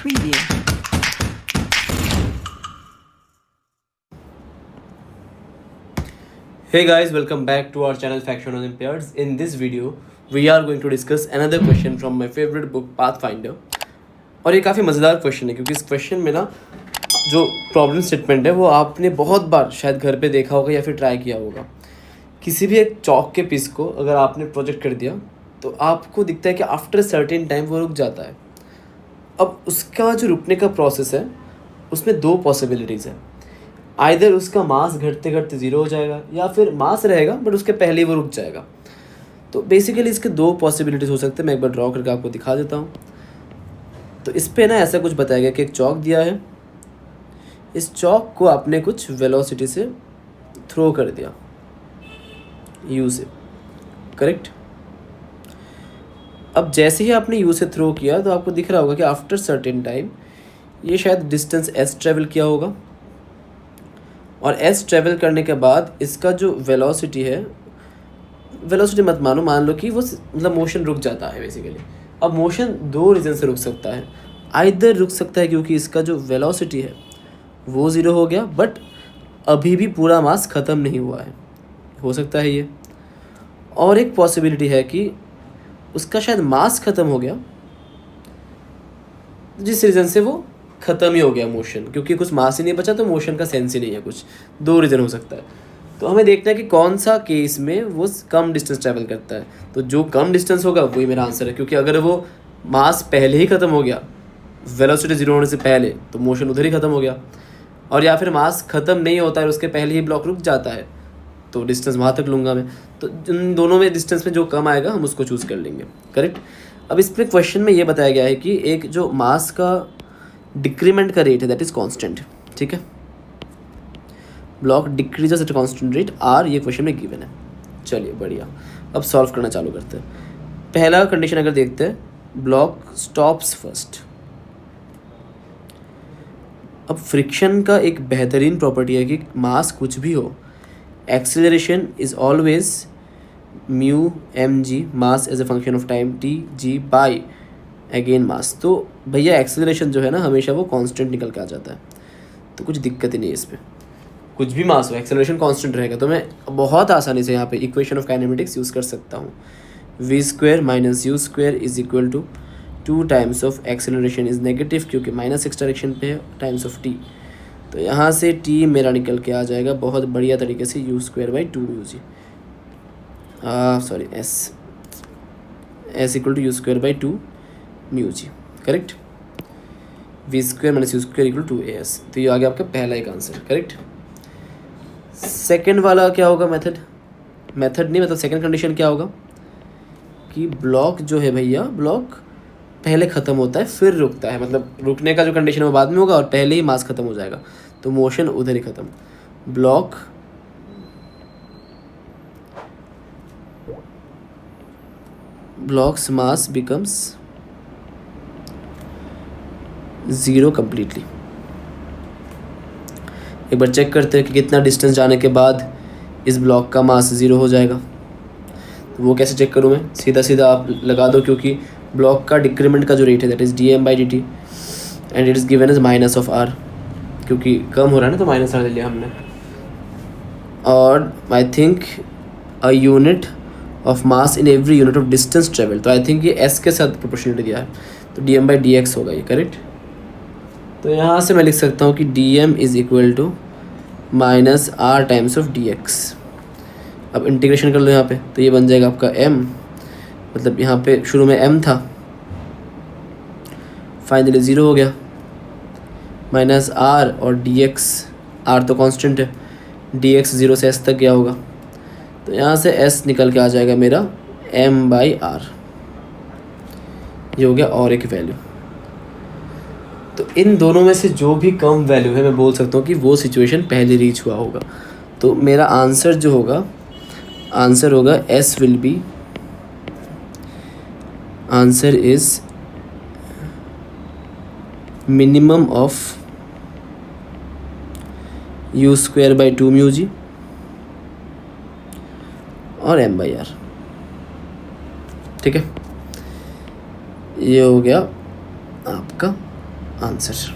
Preview. Hey guys, welcome back to our channel Faction Olympiads. In this video, we are going to discuss another question from my favorite book Pathfinder. और ये काफ़ी मज़ेदार question है क्योंकि इस question में ना जो प्रॉब्लम स्टेटमेंट है वो आपने बहुत बार शायद घर पे देखा होगा या फिर ट्राई किया होगा। किसी भी एक चौक के पीस को अगर आपने प्रोजेक्ट कर दिया तो आपको दिखता है कि आफ्टर सर्टेन टाइम वो रुक जाता है। अब उसका जो रुकने का प्रोसेस है उसमें दो पॉसिबिलिटीज़ है। आइदर उसका मास घटते घटते ज़ीरो हो जाएगा या फिर मास रहेगा बट उसके पहले ही वो रुक जाएगा। तो बेसिकली इसके दो पॉसिबिलिटीज़ हो सकते हैं। मैं एक बार ड्रॉ करके आपको दिखा देता हूँ। तो इस पे ना ऐसा कुछ बताया गया कि एक चौक दिया है, इस चौक को आपने कुछ वेलोसिटी से थ्रो कर दिया यू से, करेक्ट। अब जैसे ही आपने यू से थ्रो किया तो आपको दिख रहा होगा कि आफ्टर सर्टेन टाइम ये शायद डिस्टेंस एस ट्रेवल किया होगा और एस ट्रेवल करने के बाद इसका जो वेलोसिटी है, वेलोसिटी मत मानो, मान लो कि वो मतलब मोशन रुक जाता है बेसिकली। अब मोशन दो रीज़न से रुक सकता है। आइदर रुक सकता है क्योंकि इसका जो वेलोसिटी है वो ज़ीरो हो गया बट अभी भी पूरा मास ख़त्म नहीं हुआ है, हो सकता है ये। और एक पॉसिबिलिटी है कि उसका शायद मास ख़त्म हो गया जिस रीज़न से वो ख़त्म ही हो गया मोशन, क्योंकि कुछ मास ही नहीं बचा तो मोशन का सेंस ही नहीं है कुछ। दो रीज़न हो सकता है। तो हमें देखना है कि कौन सा केस में वो कम डिस्टेंस ट्रैवल करता है। तो जो कम डिस्टेंस होगा वही मेरा आंसर है, क्योंकि अगर वो मास पहले ही ख़त्म हो गया वेलोसिटी ज़ीरो होने से पहले तो मोशन उधर ही ख़त्म हो गया, और या फिर मास ख़त्म नहीं होता है उसके पहले ही ब्लॉक रुक जाता है तो डिस्टेंस वहाँ तक लूँगा मैं। तो इन दोनों में डिस्टेंस में जो कम आएगा हम उसको चूज़ कर लेंगे, करेक्ट। अब इस पर क्वेश्चन में ये बताया गया है कि एक जो मास का डिक्रीमेंट का रेट है दैट इज़ कांस्टेंट, ठीक है। Block decreases at constant rate r, ये क्वेश्चन में गिवन है। चलिए बढ़िया, अब सॉल्व करना चालू करते हैं। पहला कंडीशन अगर देखते हैं, ब्लॉक स्टॉप्स फर्स्ट। अब फ्रिक्शन का एक बेहतरीन प्रॉपर्टी है कि मास कुछ भी हो, acceleration is always mu m g, mass as a function of time t g by again mass. तो भैया एक्सेलरेशन जो है ना हमेशा वो कांस्टेंट निकल के आ जाता है, तो कुछ दिक्कत ही नहीं है इस पर। कुछ भी मास हो एक्सेलरेशन कांस्टेंट रहेगा। तो मैं बहुत आसानी से यहाँ पे इक्वेशन ऑफ काइनेमेटिक्स यूज़ कर सकता हूँ। V square minus u square is equal to 2 times of acceleration is negative क्योंकि माइनस एक्स डायरेक्शन पे है टाइम्स ऑफ टी। तो यहाँ से टी मेरा निकल के आ जाएगा बहुत बढ़िया तरीके से u square by 2 mu g, sorry s equal to u square by 2 mu g, correct. V square minus u square equal to a s. तो ये आ गया आपका पहला एक आंसर, करेक्ट। सेकंड वाला क्या होगा, मेथड नहीं, मतलब सेकंड कंडीशन क्या होगा कि ब्लॉक जो है भैया, ब्लॉक पहले ख़त्म होता है फिर रुकता है, मतलब रुकने का जो कंडीशन है वो बाद में होगा और पहले ही मास ख़त्म हो जाएगा तो मोशन उधर ही ख़त्म। ब्लॉक्स मास बिकम्स ज़ीरो कम्प्लीटली। एक बार चेक करते हैं कि कितना डिस्टेंस जाने के बाद इस ब्लॉक का मास ज़ीरो हो जाएगा। तो वो कैसे चेक करूँ मैं, सीधा सीधा आप लगा दो, क्योंकि ब्लॉक का डिक्रीमेंट का जो रेट है that is d m by d t and it is given as minus of r, क्योंकि कम हो रहा है ना तो माइनस आर ले लिया हमने। और I think a unit of mass in every unit of distance travel, तो आई थिंक ये एस के साथ प्रोपोर्शनलिटी दिया है तो d m by d x होगा ये, करेक्ट। तो यहाँ से मैं लिख सकता हूँ कि d m is equal to minus r times of d x. अब इंटीग्रेशन कर लो यहाँ पे तो ये बन जाएगा आपका m, मतलब यहाँ पे शुरू में m था, फाइनली ज़ीरो हो गया, माइनस r और dx, r तो कांस्टेंट है, dx ज़ीरो से s तक गया होगा तो यहाँ से s निकल के आ जाएगा मेरा m बाई r, ये हो गया और एक वैल्यू। तो इन दोनों में से जो भी कम वैल्यू है मैं बोल सकता हूँ कि वो सिचुएशन पहले रीच हुआ होगा। तो मेरा आंसर जो होगा, आंसर होगा S will be, answer is minimum of u square by 2 mu g और m बाई आर, ठीक है। ये हो गया आपका आंसर।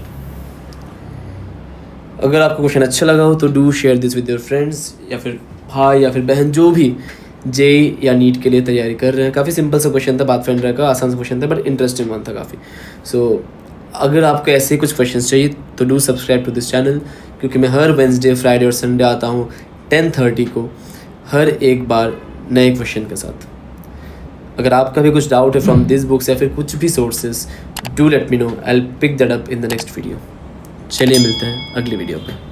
अगर आपको क्वेश्चन अच्छा लगा हो तो do share this with your friends, या फिर भाई या फिर बहन जो भी जेई या नीट के लिए तैयारी कर रहे हैं। काफ़ी सिंपल सा क्वेश्चन था पाथफाइंडर का, आसान सा क्वेश्चन था बट इंटरेस्टिंग वन था काफ़ी। सो अगर आपको ऐसे कुछ क्वेश्चंस चाहिए तो do subscribe to this channel, क्योंकि मैं हर वेंसडे, फ्राइडे और संडे आता हूँ 10:30 को, हर एक बार नए क्वेश्चन के साथ। अगर आपका भी कुछ डाउट है फ्रॉम दिस बुक्स या फिर कुछ भी sources, do let me know, I will pick that up in the next video. चलिए मिलते हैं अगली वीडियो पे।